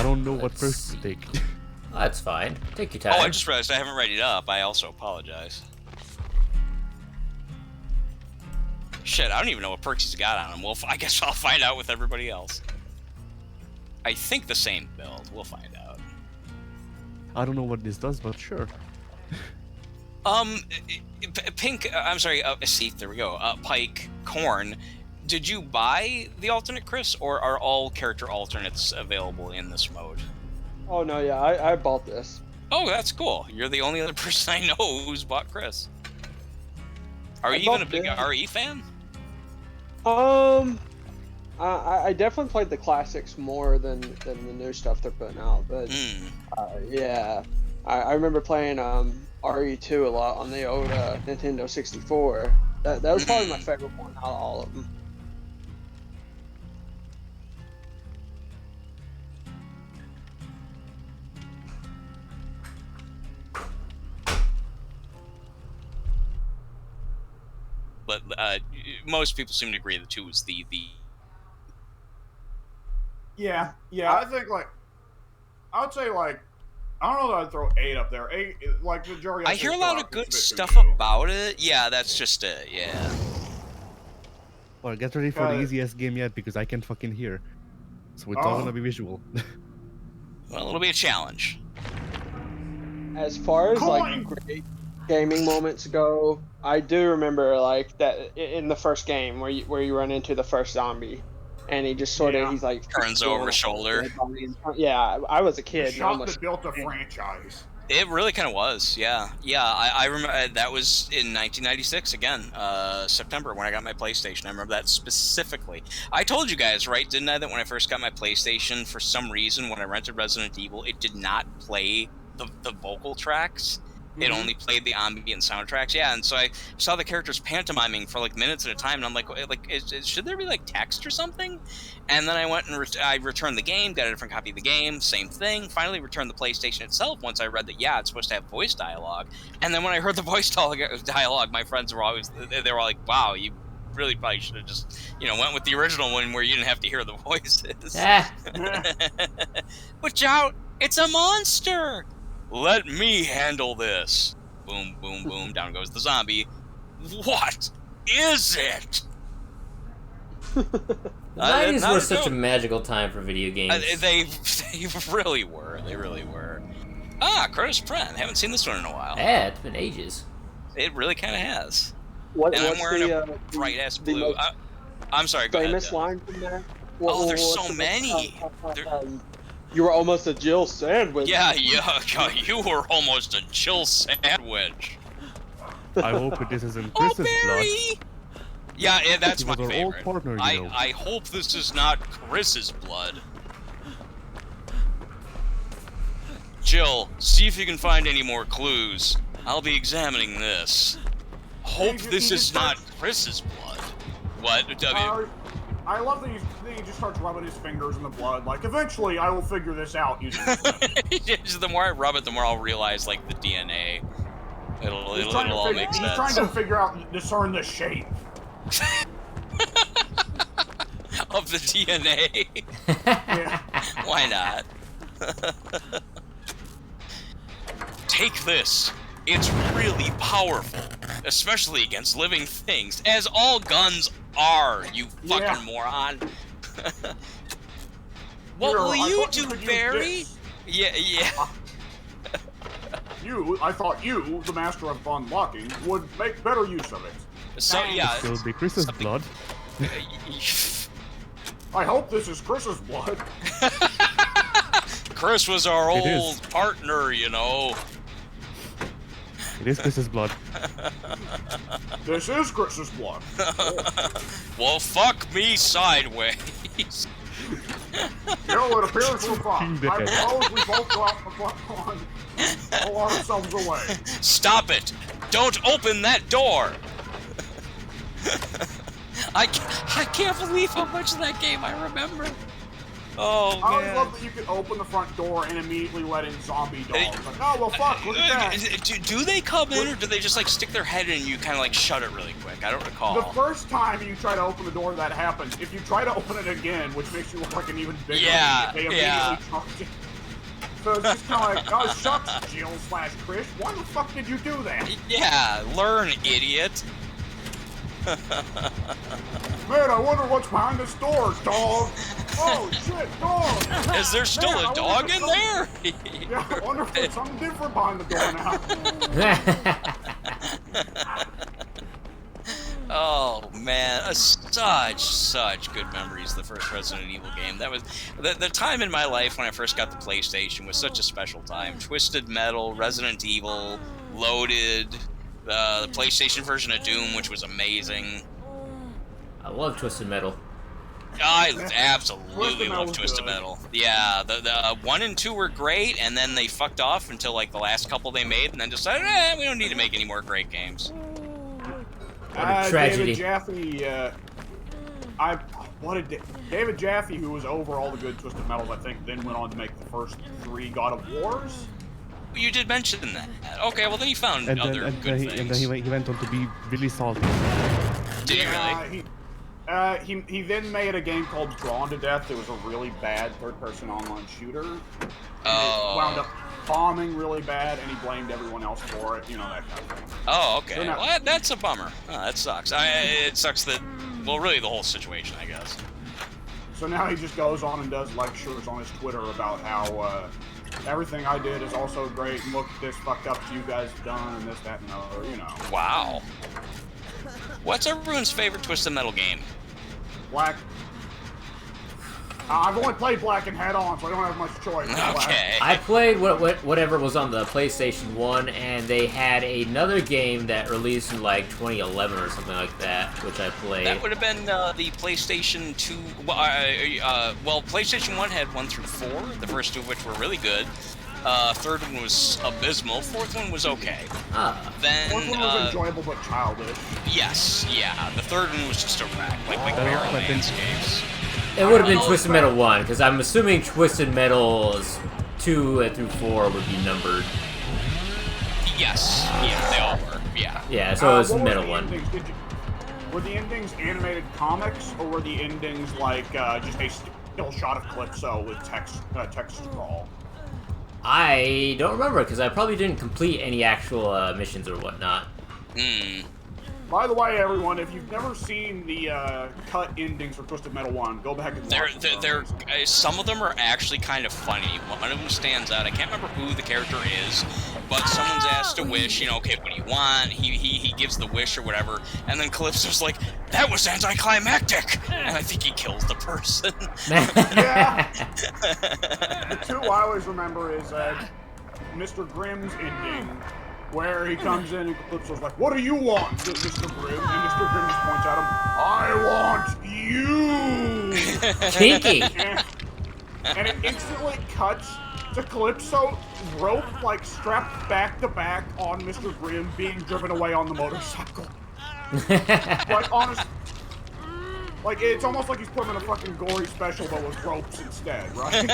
don't know what perks to take. Oh, that's fine. Take your time. Oh, I just realized I haven't readied up. I also apologize. Shit, I don't even know what perks he's got on him. Well, I guess I'll find out with everybody else. I think the same build. We'll find out. I don't know what this does, but sure. Pink, I'm sorry, see, there we go. Pike, Corn, did you buy the alternate, Chris, or are all character alternates available in this mode? Oh, no, yeah, I bought this. Oh, that's cool. You're the only other person I know who's bought Chris. Are you even a big RE fan? I definitely played the classics more than the new stuff they're putting out, but yeah, I remember playing RE2 a lot on the old Nintendo 64. That was probably my favorite one out of all of them. But most people seem to agree the 2 is the. Yeah, I think like I would say like I don't know that I'd throw 8 up there. 8 like the jury. I hear a lot of good stuff about it. Yeah, that's just it. Yeah. Well, get ready for the easiest game yet because I can't fucking hear, so it's all gonna be visual. Well, it'll be a challenge. As far as like great gaming moments go, I do remember like that in the first game where you run into the first zombie, and he just sort of he's like turns over his shoulder. Yeah, I was a kid. The shot that built a franchise. It really kind of was, yeah. I remember that was in 1996 again, September when I got my PlayStation. I remember that specifically. I told you guys, right? Didn't I, that when I first got my PlayStation, for some reason, when I rented Resident Evil, it did not play the vocal tracks. It only played the ambient soundtracks. Yeah, and so I saw the characters pantomiming for like minutes at a time, and I'm like should there be like text or something? And then I went and I returned the game, got a different copy of the game, same thing. Finally returned the PlayStation itself once I read that, it's supposed to have voice dialogue. And then when I heard the voice dialogue, my friends were all like, wow, you really probably should have just, went with the original one where you didn't have to hear the voices. Watch out, it's a monster! Let me handle this. Boom, boom, boom. Down goes the zombie. What is it? The 90s were such a magical time for video games. They really were. They really were. Curtis Prent. Haven't seen this one in a while. Yeah, it's been ages. It really kind of has. And I'm wearing a bright-ass blue. I'm sorry, go ahead. Famous line from there? There's so many. You were almost a Jill sandwich. Yeah, you were almost a Jill sandwich. I hope this isn't Chris's blood. Yeah, that's my favorite. Old partner, I hope this is not Chris's blood. Jill, see if you can find any more clues. I'll be examining this. Hope this is not Chris's blood. What? I love that he just starts rubbing his fingers in the blood. Like, eventually, I will figure this out using the more I rub it, the more I'll realize, like, the DNA. It'll all make sense. He's trying to figure out, discern the shape. Of the DNA. Yeah. Why not? Take this. It's really powerful, especially against living things, as all guns are, you fucking moron. What will you do, Barry? Yeah. I thought you, the master of unlocking, would make better use of it. So, yeah. It'll be Chris's blood. I hope this is Chris's blood. Chris was our old partner, It is Chris's blood. This is Chris's blood. Well, fuck me sideways. It appears we're fine. I suppose we both go out the front lawn and pull ourselves away. Stop it! Don't open that door! I can't believe how much of that game I remember. Oh, I always man. love that you could open the front door and immediately let in zombie dogs. Like, oh, well, fuck, look at that. Do they come in, or do they just, like, stick their head in and you kind of, like, shut it really quick? I don't recall. The first time you try to open the door, that happens. If you try to open it again, which makes you look like an even bigger idiot, they immediately charge it. So it's just kind of like, oh, shucks, Jill/Chris, why the fuck did you do that? Yeah, learn, idiot. Man, I wonder what's behind this door, dog. Oh, shit, dog. Is there still Man, a dog in there? Yeah, I wonder if there's something different behind the door now. Oh man, such good memories. The first Resident Evil game. That was the time in my life when I first got the PlayStation was such a special time. Twisted Metal, Resident Evil, Loaded, the PlayStation version of Doom, which was amazing. I love Twisted Metal. I absolutely Twisted love Metal's Twisted good. Metal. Yeah, the 1 and 2 were great, and then they fucked off until like the last couple they made, and then decided, we don't need to make any more great games. What a tragedy. David Jaffe, David Jaffe, who was over all the good Twisted Metals, I think, then went on to make the first 3 God of Wars. You did mention that. Okay, well then you found other good things. And then he went on to be really salty. Did you really? He then made a game called Drawn to Death. It was a really bad third-person online shooter. And Oh. it wound up bombing really bad, and he blamed everyone else for it. You know, that kind of thing. Oh, okay. So now- Well, that's a bummer. Oh, that sucks. It sucks that, well, really the whole situation, I guess. So now he just goes on and does lectures on his Twitter about how everything I did is also great, and look at this fucked up you guys have done, and this, that, and the other, you know. Wow. What's everyone's favorite Twisted Metal game? Black. I've only played Black and Head On, so I don't have much choice. Okay. I played whatever was on the PlayStation 1, and they had another game that released in like 2011 or something like that, which I played. That would have been the PlayStation 2. Well, PlayStation 1 had 1 through 4, the first 2 of which were really good. Third one was abysmal. Fourth one was okay. Then Fourth one was enjoyable but childish. yes, yeah. The third one was just a wreck, like Barrel Man's games. It would have been Twisted Metal 1, because I'm assuming Twisted Metals 2 through 4 would be numbered. Yes, yeah, they all were. Yeah. Yeah, so it was what were Metal the 1. endings? Were the endings animated comics, or were the endings like just a still shot of Calypso with text scroll? I don't remember, because I probably didn't complete any actual missions or whatnot. Hmm. By the way, everyone, if you've never seen the cut endings for Twisted Metal 1, go back and watch them. Some of them are actually kind of funny. One of them stands out. I can't remember who the character is, but someone's asked a wish. You know, okay, what do you want? He gives the wish or whatever, and then Calypso's like, "That was anticlimactic," and I think he kills the person. Yeah. The two I always remember is Mr. Grimm's ending, where he comes in and Calypso's like, "What do you want, Mr. Grimm?" And Mr. Grimm just points at him, "I want you!" Kinky! And it instantly cuts to Calypso rope, like, strapped back to back on Mr. Grimm being driven away on the motorcycle. Like, honest, like, it's almost like he's put him in a fucking gory special, but with ropes instead, right?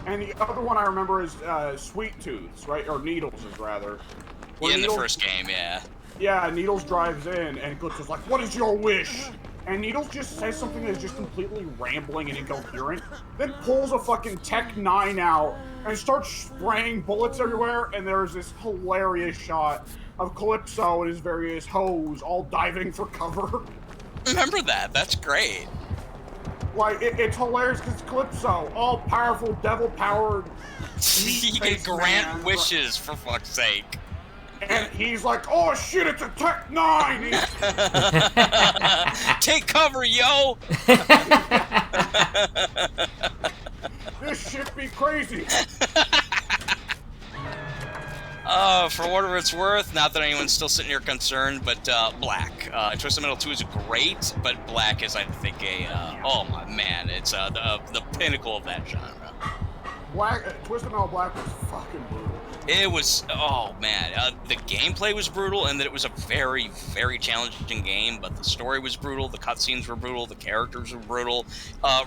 And the other one I remember is Sweet Tooths, right? Or Needles, is rather. Yeah, in the Needles, first game, yeah. Yeah, Needles drives in, and Calypso's like, "What is your wish?" And Needles just says something that's just completely rambling and incoherent, then pulls a fucking Tech 9 out and starts spraying bullets everywhere, and there's this hilarious shot of Calypso and his various hoes all diving for cover. Remember that? That's great. Like, it's hilarious because Calypso, all-powerful, devil-powered, He can grant wishes, for fuck's sake. and he's like, "Oh shit, it's a Tech 9! Take cover, yo! This shit be crazy!" For whatever it's worth, not that anyone's still sitting here concerned, but Black. Twisted Metal 2 is great, but Black is, I think, oh my man, it's the pinnacle of that genre. Twisted Metal Black was fucking brutal. It was, oh man, the gameplay was brutal, and that it was a very, very challenging game, but the story was brutal, the cutscenes were brutal, the characters were brutal.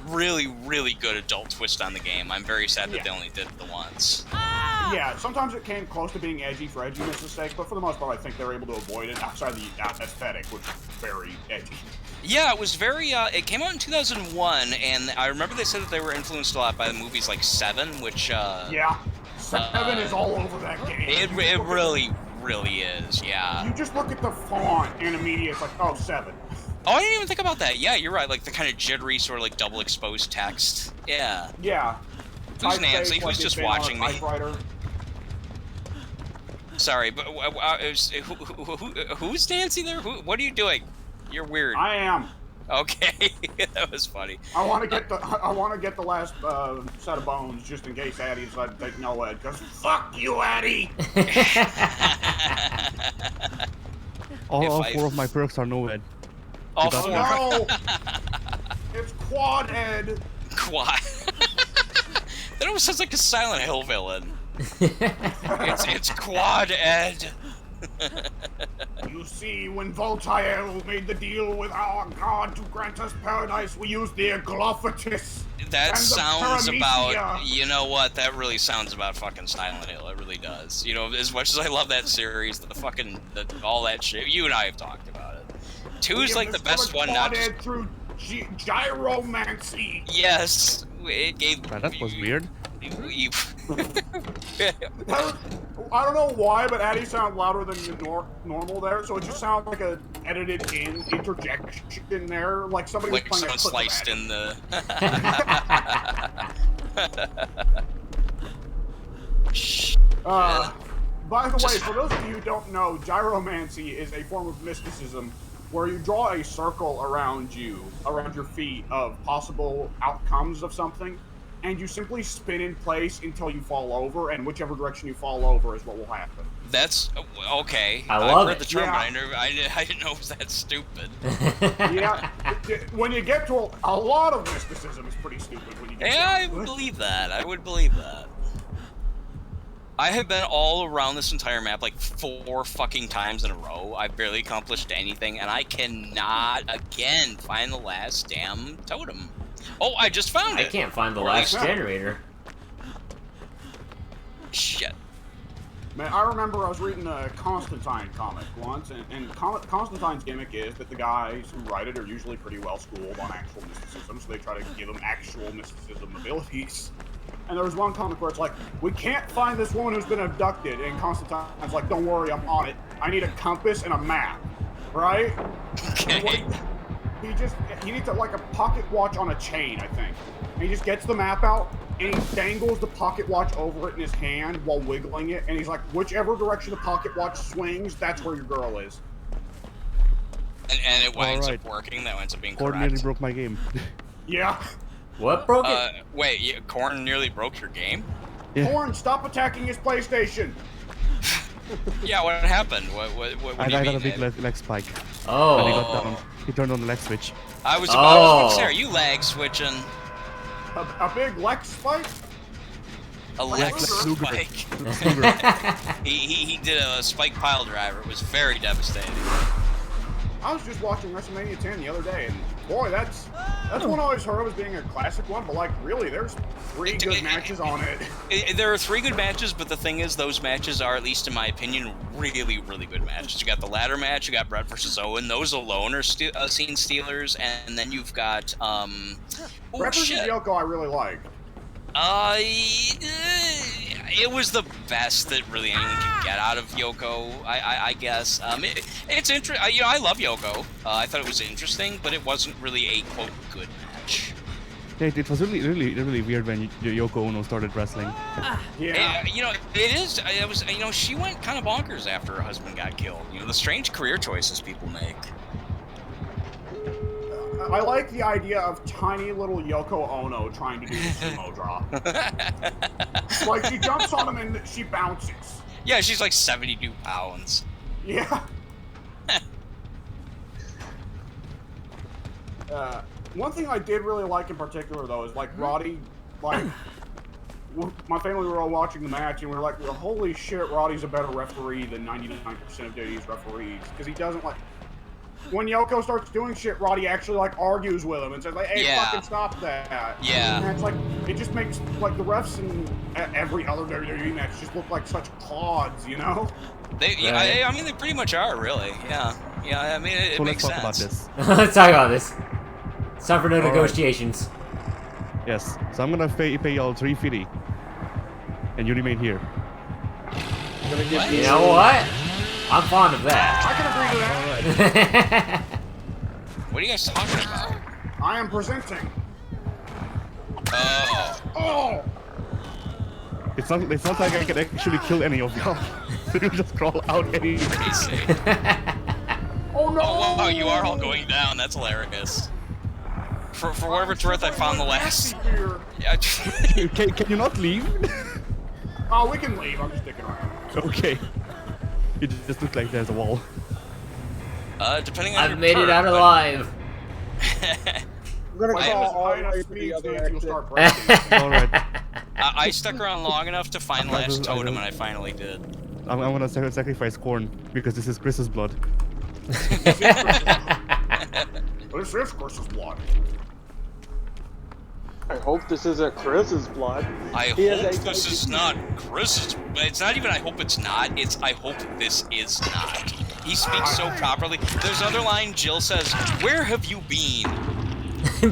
Really, really good adult twist on the game. I'm very sad that they only did it the once. Yeah, sometimes it came close to being edgy for edginess' sake, but for the most part, I think they were able to avoid it outside the aesthetic, which was very edgy. Yeah, it was very, it came out in 2001, and I remember they said that they were influenced a lot by the movies like Seven, which, Yeah. 7 is all over that game. It really, really is, yeah. You just look at the font, and immediately it's like, oh, 7. Oh, I didn't even think about that. Yeah, you're right, like the kind of jittery, sort of like double exposed text. Yeah. Yeah. Who's Nancy? Who's just watching me? Sorry, but who's Nancy there? What are you doing? You're weird. I am. Okay, that was funny. I want to get the last set of bones just in case Addy decided to take no Ed. Cause fuck you, Addy. all 4 of my perks are no ed. Oh no! It's Quad Ed. Quad. That almost sounds like a Silent Hill villain. it's Quad Ed. You see, when Voltaire made the deal with our god to grant us paradise, we used the Aglophatus. That sounds about, you know what, that really sounds about fucking Silent Hill, it really does. You know, as much as I love that series, all that shit, you and I have talked about it. 2's like the best one, not just... through gyromancy. Yes, it gave... That was weird. I don't know why, but Addy sounded louder than normal there, so it just sounds like a edited-in interjection there, like somebody was playing a clip sliced in the... By the way, for those of you who don't know, gyromancy is a form of mysticism where you draw a circle around your feet, of possible outcomes of something, and you simply spin in place until you fall over, and whichever direction you fall over is what will happen. That's okay. I've heard the term, but I didn't know it was that stupid. Yeah, when you get to a lot of mysticism, it's pretty stupid. When you get I would believe that. I would believe that. I have been all around this entire map like 4 fucking times in a row. I've barely accomplished anything, and I cannot again find the last damn totem. Oh, I just found it. I can't find the last generator. Shit. Man, I remember I was reading a Constantine comic once, and Constantine's gimmick is that the guys who write it are usually pretty well schooled on actual mysticism, so they try to give them actual mysticism abilities. And there was one comic where it's like, we can't find this woman who's been abducted, and Constantine's like, don't worry, I'm on it. I need a compass and a map, right? Okay. He needs like a pocket watch on a chain, I think. And he just gets the map out, and he dangles the pocket watch over it in his hand while wiggling it, and he's like, whichever direction the pocket watch swings, that's where your girl is. And it winds up working, that winds up being correct. Nearly broke my game. Yeah. What broke it? Wait, Corn nearly broke your game? Yeah. Corn, stop attacking his PlayStation! Yeah, what happened? What I got a big leg spike. Oh. And he got down. He turned on the leg switch. I was about to say, are you lag switching? A big Lex spike? A leg spike. he did a spike pile driver. It was very devastating. I was just watching WrestleMania 10 the other day, and boy, that's one I always heard of as being a classic one, but like, really, there's 3 good matches on it. There are 3 good matches, but the thing is, those matches are, at least in my opinion, really, really good matches. You got the ladder match, you got Brett versus Owen, those alone are scene stealers, and then you've got, Brett versus Yoko I really like. It was the best that really anyone could get out of Yoko, I guess. It's interesting. You know, I love Yoko. I thought it was interesting, but it wasn't really a quote good match. Yeah, it was really weird when Yoko Ono started wrestling. Yeah. You know, it is. It was. You know, she went kind of bonkers after her husband got killed. You know, the strange career choices people make. I like the idea of tiny little Yoko Ono trying to do the sumo drop. Like, she jumps on him and she bounces. Yeah, she's like 72 pounds. Yeah. One thing I did really like in particular, though, is, like, Roddy, like, my family were all watching the match, and we were like, well, holy shit, Roddy's a better referee than 99% of WWE's referees. Because he doesn't, like... When Yoko starts doing shit, Roddy actually, like, argues with him and says, like, hey, fucking stop that. Yeah. And it's like, it just makes, like, the refs in every other WWE match just look like such clods, you know? I mean, they pretty much are, really. Yeah. Yeah, I mean, it makes sense. Let's talk about this. Let's talk about this. It's time for no negotiations. Yes, so I'm gonna pay y'all $350, and you remain here. You know what? I'm fond of that. I can agree to that. What are you guys talking about? I am presenting. Oh. It's not like I can actually kill any of y'all. So you just crawl out anyway. Oh no! Oh wow, you are all going down. That's hilarious. For whatever it's worth, I found the last. Yeah. Can you not leave? Oh, we can leave. I'm just sticking around. Okay. It just looks like there's a wall. Depending on I've your made it perk, out alive. I'm gonna I call was all high the enough way to speed the other that you'll exit. start breaking. Alright. I stuck around long enough to find the last totem, and I finally did. I'm gonna sacrifice corn because this is Chris's blood. This is Chris's blood. I hope this isn't Chris's blood. I He has hope a- this is not Chris's. It's not even I hope it's not. It's I hope this is not. He speaks so properly. There's another line Jill says, "Where have you been?"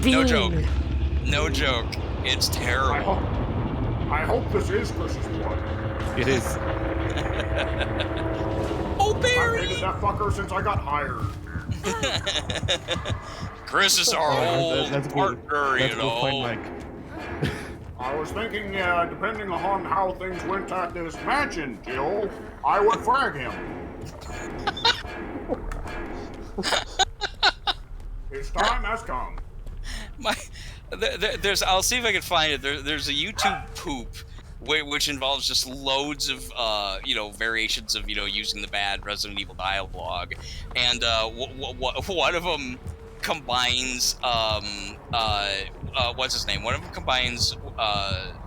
No joke. No joke. It's terrible. I hope this is Chris's blood. It is. Oh, I've Barry! hated that fucker since I got hired. Chris is our old Let's go. partner, Let's you go find know. Mike. I was thinking, depending on how things went at this mansion, Jill, I would frag him. His time has come. I'll see if I can find it. There's a YouTube poop which involves just loads of variations of using the bad Resident Evil dialogue, and one of them combines what's his name? One of them combines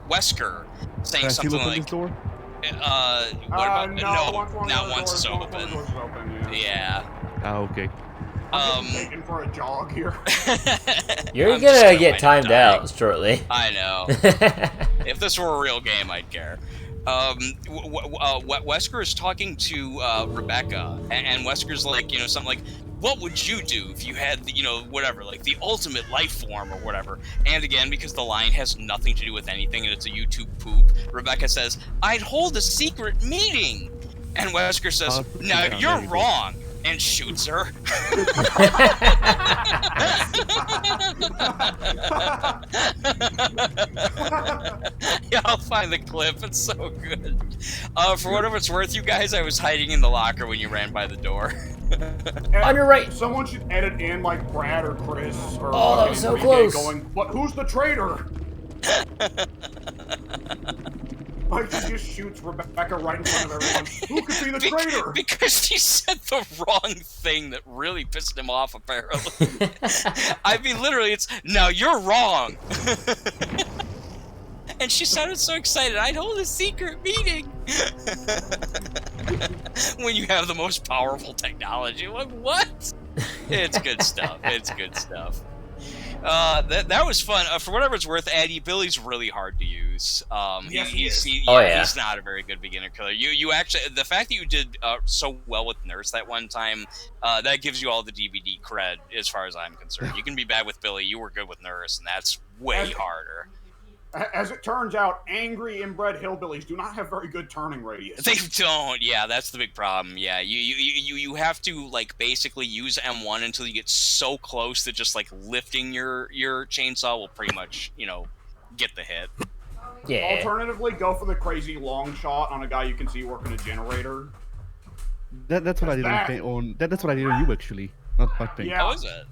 Wesker saying something like this door? what about No, not once it's open. Yeah. Ah, okay. I'm getting taken for a jog here. You're I'm just gonna get wind up timed dying. out shortly. I know. If this were a real game, I'd care. Wesker is talking to Rebecca, and Wesker's like, something like, "What would you do if you had, whatever, like the ultimate life form or whatever?" And again, because the line has nothing to do with anything and it's a YouTube poop, Rebecca says, "I'd hold a secret meeting," and Wesker says, "No, yeah, you're there you go. wrong," and shoots her. Yeah, I'll find the clip. It's so good. For whatever it's worth, you guys, I was hiding in the locker when you ran by the door. On your right. Someone should edit in like Brad or Chris or Oh, that was so Enrique close. going, "But who's the traitor?" Like he just shoots Rebecca right in front of everyone. Who could be the traitor? Because she said the wrong thing that really pissed him off, apparently. I mean, literally, it's, "No, you're wrong." And she sounded so excited. "I'd hold a secret meeting." When you have the most powerful technology. Like, what? It's good stuff. It's good stuff. That was fun. For whatever it's worth, Addy, Billy's really hard to use. Yes, he is. He's not a very good beginner killer. You actually, the fact that you did so well with Nurse that one time, that gives you all the DBD cred as far as I'm concerned. You can be bad with Billy, you were good with Nurse, and that's way harder. As it turns out, angry inbred hillbillies do not have very good turning radius. They don't. Yeah, that's the big problem. Yeah, you have to like basically use M1 until you get so close that just like lifting your chainsaw will pretty much get the hit. Yeah. Alternatively, go for the crazy long shot on a guy you can see working a generator. That's what I did on. That's what I did on you actually, not Pink. Yeah. How is it?